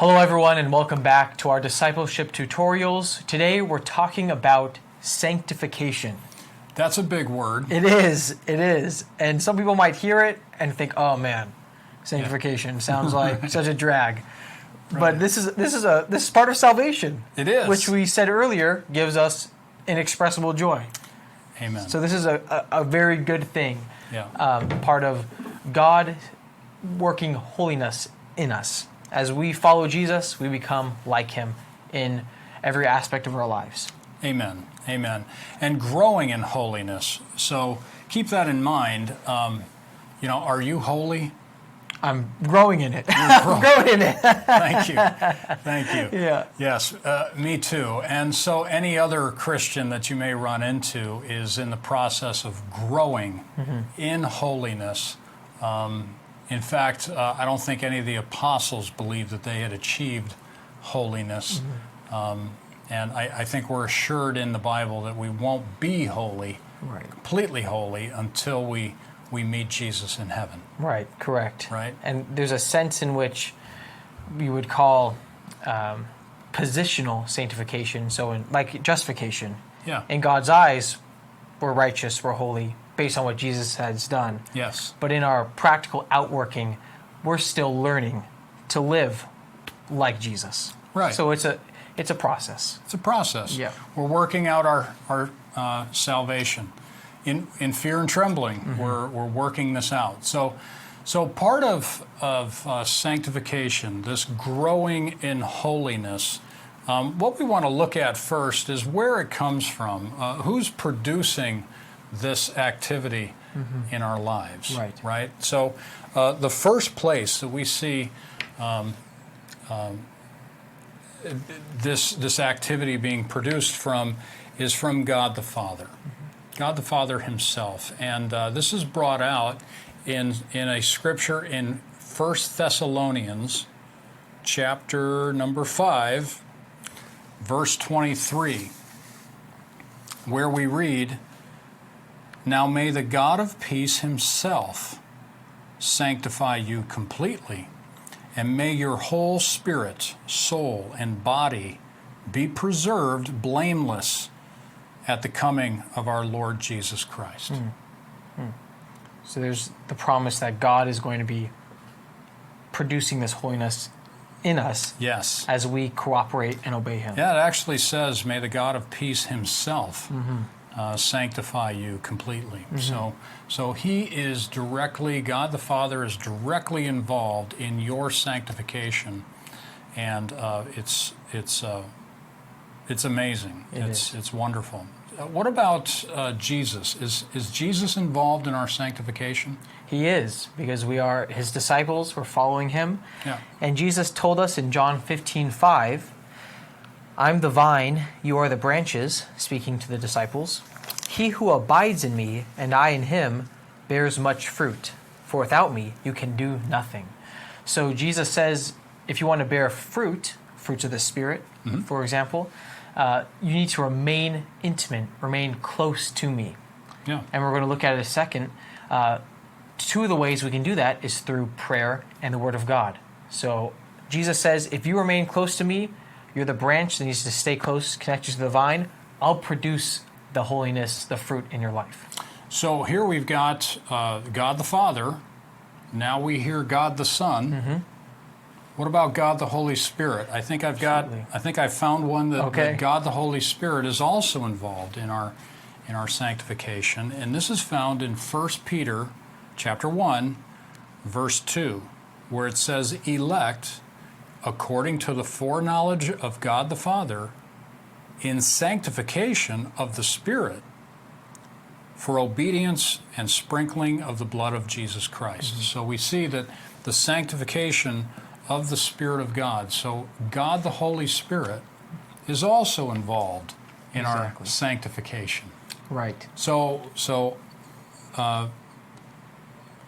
Hello everyone and welcome back to our discipleship tutorials. Today we're talking about sanctification. That's a big word. It is. And some people might hear it and think, oh man, sanctification sounds like such a drag. Right. But this is part of salvation. It is. Which we said earlier gives us inexpressible joy. Amen. So this is a very good thing. Yeah. Part of God working holiness in us. As we follow Jesus, we become like him in every aspect of our lives. Amen. Amen. And growing in holiness. So keep that in mind. Are you holy? I'm growing in it. I'm growing in it. Thank you. Thank you. Yeah. Yes, me too. And so any other Christian that you may run into is in the process of growing in holiness. In fact, I don't think any of the apostles believed that they had achieved holiness. And I think we're assured in the Bible that we won't be holy, completely holy, until we meet Jesus in heaven. Right, correct. Right. And there's a sense in which we would call positional sanctification, so like justification. Yeah. In God's eyes, we're righteous, we're holy, based on what Jesus has done. Yes. But in our practical outworking, we're still learning to live like Jesus. Right. So it's a process. It's a process. Yeah. We're working out our salvation in fear and trembling. We're working this out. So part of sanctification, this growing in holiness, what we want to look at first is where it comes from. Who's producing this activity in our lives? Right. So the first place that we see this activity being produced from is from God the Father. God the Father himself. And this is brought out in a scripture in 1 Thessalonians chapter number 5, verse 23, where we read, "Now may the God of peace himself sanctify you completely, and may your whole spirit, soul, and body be preserved blameless at the coming of our Lord Jesus Christ." So there's the promise that God is going to be producing this holiness in us. Yes. As we cooperate and obey him. Yeah, it actually says, "May the God of peace himself sanctify you completely." So he is directly, God the Father is directly involved in your sanctification, and it's amazing. It's wonderful. What about Jesus? Is Jesus involved in our sanctification? He is, because we are his disciples. We're following him. Yeah. And Jesus told us in John 15:5, "I'm the vine, you are the branches," speaking to the disciples. "He who abides in me and I in him bears much fruit, for without me you can do nothing." So Jesus says, if you want to bear fruits of the Spirit, for example, you need to remain intimate, remain close to me. Yeah. And we're going to look at it in a second. Two of the ways we can do that is through prayer and the Word of God. So Jesus says, if you remain close to me, you're the branch that needs to stay close, connected to the vine, I'll produce the holiness, the fruit in your life. So here we've got God the Father. Now we hear God the Son. What about God the Holy Spirit? I think I've found one that God the Holy Spirit is also involved in our sanctification, and this is found in 1 Peter chapter 1, verse 2, where it says, "Elect according to the foreknowledge of God the Father, in sanctification of the Spirit, for obedience and sprinkling of the blood of Jesus Christ." So we see that the sanctification of the Spirit of God. So God the Holy Spirit is also involved in our sanctification. Right. So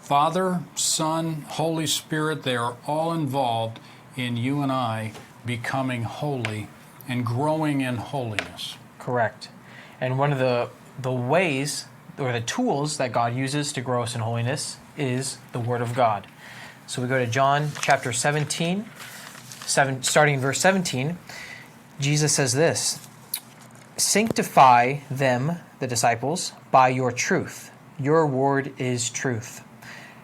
Father, Son, Holy Spirit, they are all involved in you and I becoming holy and growing in holiness. Correct. And one of the ways or the tools that God uses to grow us in holiness is the Word of God. So we go to John chapter 17, starting in verse 17, Jesus says this, "Sanctify them," the disciples, "by your truth. Your word is truth.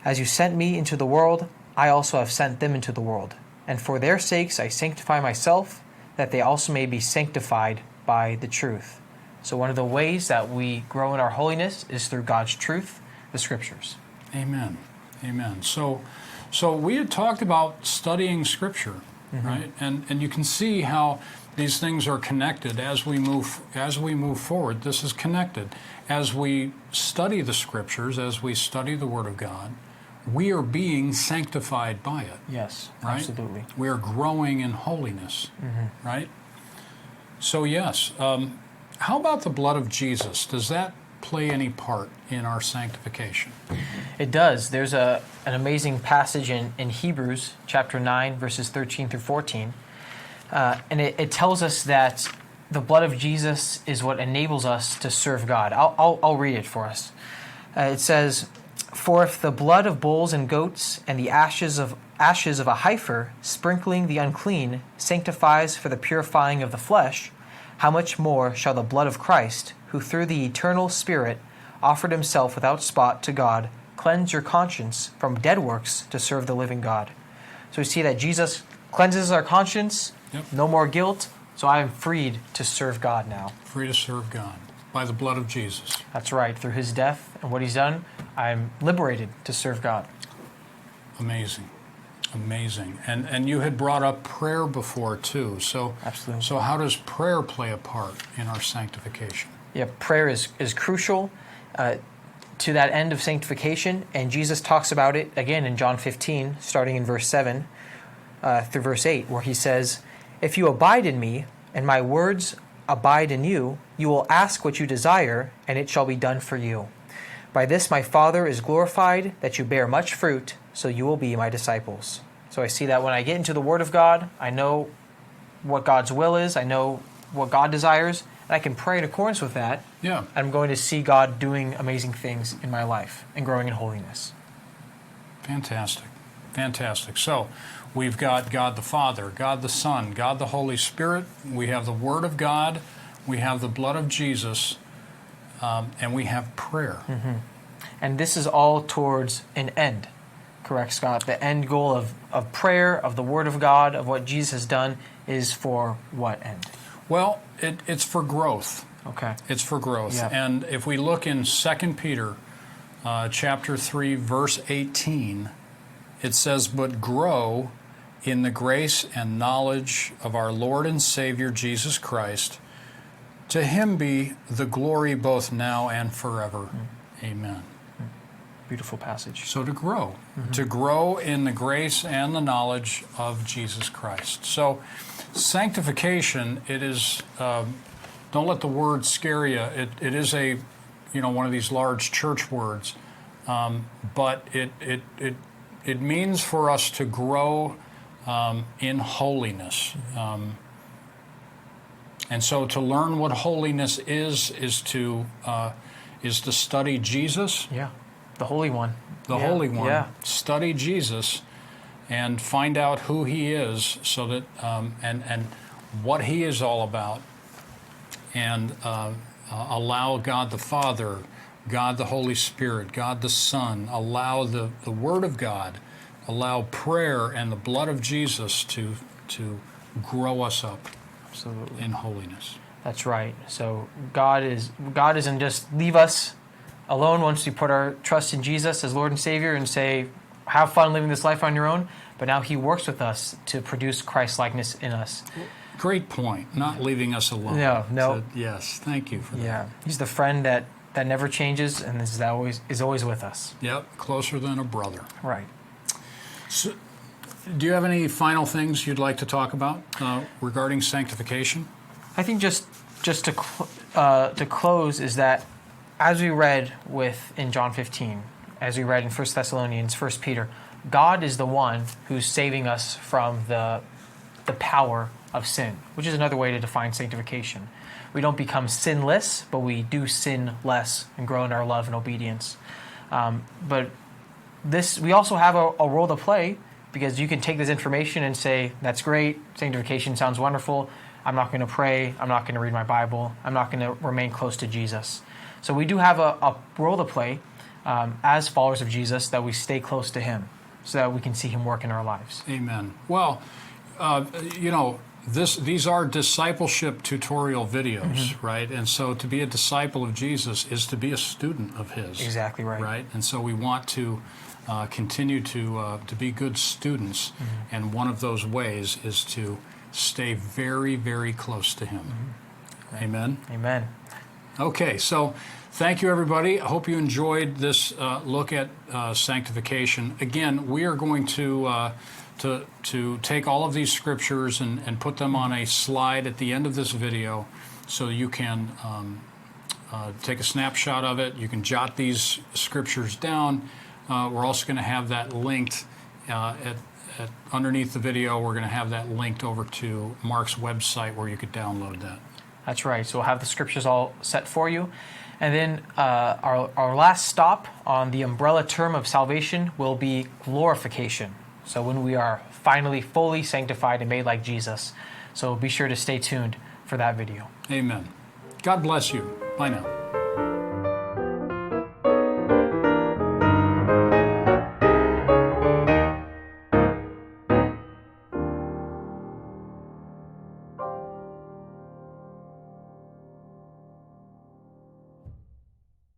As you sent me into the world, I also have sent them into the world. And for their sakes I sanctify myself, that they also may be sanctified by the truth." So one of the ways that we grow in our holiness is through God's truth, the Scriptures. Amen. Amen. So we had talked about studying Scripture, right? And you can see how these things are connected as we move forward. This is connected. As we study the Scriptures, as we study the Word of God, we are being sanctified by it. Yes, right? absolutely. We are growing in holiness, right? So yes, how about the blood of Jesus? Does that play any part in our sanctification? It does. There's an amazing passage in Hebrews chapter 9, verses 13 through 14. And it tells us that the blood of Jesus is what enables us to serve God. I'll read it for us. It says, "For if the blood of bulls and goats and the ashes of a heifer, sprinkling the unclean, sanctifies for the purifying of the flesh, how much more shall the blood of Christ, who through the eternal Spirit offered himself without spot to God, cleanse your conscience from dead works to serve the living God." So we see that Jesus cleanses our conscience, no more guilt, so I am freed to serve God now. Free to serve God by the blood of Jesus. That's right. Through his death and what he's done, I'm liberated to serve God. Amazing. Amazing. And you had brought up prayer before too. So Absolutely. So how does prayer play a part in our sanctification? Yeah, prayer is crucial to that end of sanctification, and Jesus talks about it again in John 15, starting in verse 7 through verse 8, where he says, "If you abide in me, and my words abide in you, you will ask what you desire, and it shall be done for you. By this my Father is glorified, that you bear much fruit, so you will be my disciples." So I see that when I get into the Word of God, I know what God's will is, I know what God desires, and I can pray in accordance with that. Yeah. I'm going to see God doing amazing things in my life and growing in holiness. Fantastic. Fantastic. So we've got God the Father, God the Son, God the Holy Spirit. We have the Word of God. We have the blood of Jesus. And we have prayer. And this is all towards an end. Correct, Scott? The end goal of prayer, of the Word of God, of what Jesus has done is for what end? Well, it's for growth. Okay. It's for growth. Yeah. And if we look in 2 Peter chapter 3, verse 18, it says, "But grow in the grace and knowledge of our Lord and Savior Jesus Christ. To him be the glory both now and forever. Amen." Beautiful passage. So to grow in the grace and the knowledge of Jesus Christ. So sanctification, it is, don't let the word scare you. It is one of these large church words, but it means for us to grow in holiness. And so to learn what holiness is to study Jesus. Yeah. The Holy One. The Holy One. Yeah. Study Jesus and find out who he is, so that and what he is all about, and allow God the Father, God the Holy Spirit, God the Son, allow the Word of God, allow prayer and the blood of Jesus to grow us up. Absolutely. In holiness. That's right. So God doesn't just leave us alone once we put our trust in Jesus as Lord and Savior and say, have fun living this life on your own, but now he works with us to produce Christ-likeness in us. Great point. Not leaving us alone. No. So, yes, thank you for that. Yeah. He's the friend that never changes and is always with us. Yep, closer than a brother. Right. So, do you have any final things you'd like to talk about regarding sanctification? I think just to close is that as we read in John 15, as we read in 1 Thessalonians, 1 Peter, God is the one who's saving us from the power of sin, which is another way to define sanctification. We don't become sinless, but we do sin less and grow in our love and obedience. But we also have a role to play because you can take this information and say, that's great, sanctification sounds wonderful, I'm not going to pray, I'm not going to read my Bible, I'm not going to remain close to Jesus. So we do have a role to play as followers of Jesus, that we stay close to him so that we can see him work in our lives. Amen. Well, these are discipleship tutorial videos, right? And so to be a disciple of Jesus is to be a student of his. Exactly right. Right? And so we want to continue to be good students, and one of those ways is to stay very, very close to him. Amen? Amen. Okay, so thank you, everybody. I hope you enjoyed this look at sanctification. Again, we are going to take all of these scriptures and put them on a slide at the end of this video, so you can take a snapshot of it. You can jot these scriptures down. We're also going to have that linked underneath the video. We're going to have that linked over to Mark's website where you could download that. That's right. So we'll have the scriptures all set for you. And then our last stop on the umbrella term of salvation will be glorification. So when we are finally fully sanctified and made like Jesus. So be sure to stay tuned for that video. Amen. God bless you. Bye now.